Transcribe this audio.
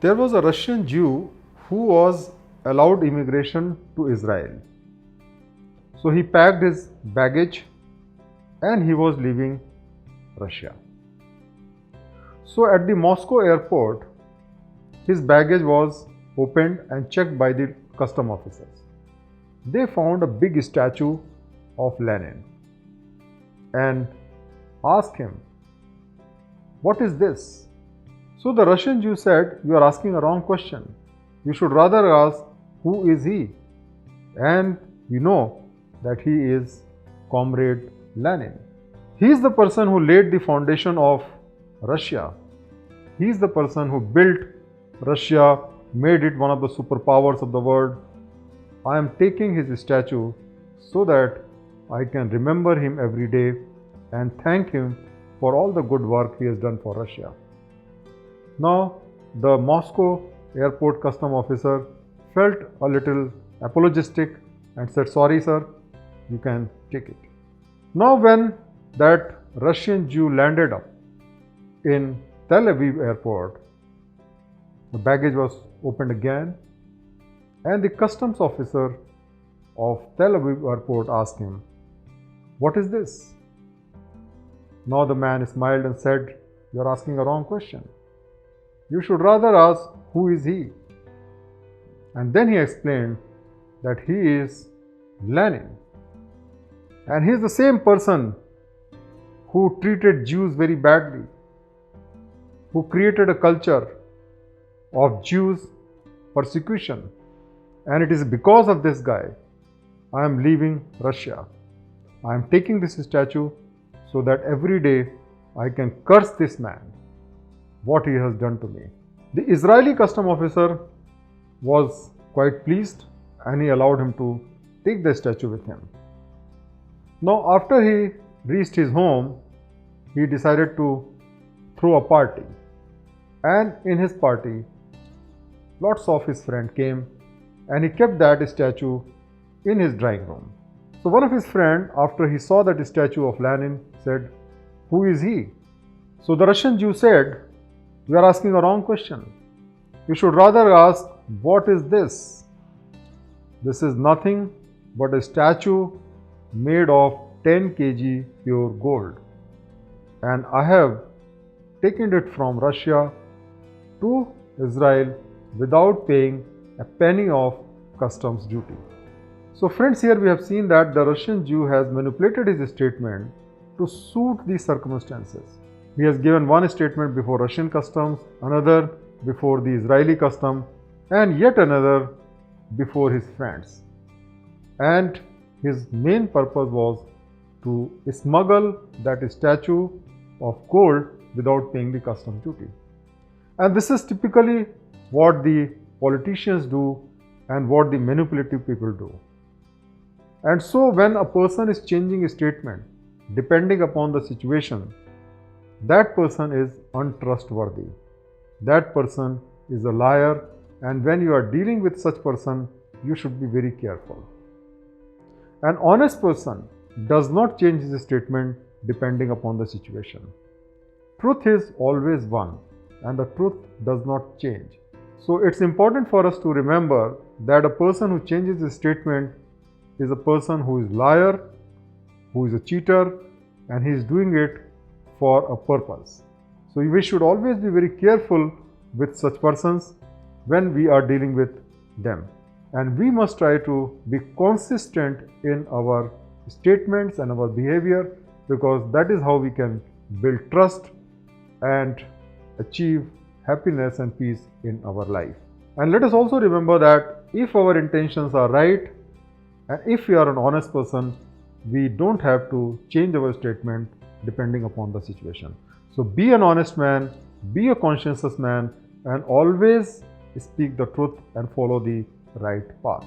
There was a Russian Jew who was allowed immigration to Israel. So he packed his baggage and he was leaving Russia. So at the Moscow airport, his baggage was opened and checked by the custom officers. They found a big statue of Lenin and asked him, "What is this?" So the Russian Jew said, "You are asking a wrong question. You should rather ask, who is he?" And we know that he is Comrade Lenin. He is the person who laid the foundation of Russia. He is the person who built Russia, made it one of the superpowers of the world. I am taking his statue so that I can remember him every day and thank him for all the good work he has done for Russia. Now, the Moscow airport custom officer felt a little apologetic and said, "Sorry, sir, you can take it." Now, when that Russian Jew landed up in Tel Aviv airport, the baggage was opened again, and the customs officer of Tel Aviv airport asked him, "What is this?" Now the man smiled and said, "You are asking a wrong question. You should rather ask, who is he?" And then he explained that he is Lenin. And he is the same person who treated Jews very badly, who created a culture of Jews persecution. And it is because of this guy I am leaving Russia. I am taking this statue so that every day I can curse this man, what he has done to me. The Israeli custom officer was quite pleased and he allowed him to take the statue with him. Now, after he reached his home, he decided to throw a party. And in his party, lots of his friends came and he kept that statue in his drawing room. So one of his friends, after he saw that statue of Lenin, said, "Who is he?" So the Russian Jew said, "You are asking a wrong question. You should rather ask, what is this?" This is nothing but a statue made of 10 kg pure gold. And I have taken it from Russia to Israel without paying a penny of customs duty. So friends, here we have seen that the Russian Jew has manipulated his statement to suit the circumstances. He has given one statement before Russian customs, another before the Israeli custom, and yet another before his friends. And his main purpose was to smuggle that statue of gold without paying the customs duty. And this is typically what the politicians do and what the manipulative people do. And so when a person is changing a statement depending upon the situation, that person is untrustworthy. That person is a liar, and when you are dealing with such person, you should be very careful. An honest person does not change his statement depending upon the situation. Truth is always one, and the truth does not change. So it's important for us to remember that a person who changes his statement is a person who is liar, who is a cheater, and he is doing it for a purpose. So we should always be very careful with such persons when we are dealing with them. And we must try to be consistent in our statements and our behavior, because that is how we can build trust and achieve happiness and peace in our life. And let us also remember that if our intentions are right and if we are an honest person, we don't have to change our statement depending upon the situation. So be an honest man, be a conscientious man, and always speak the truth and follow the right path.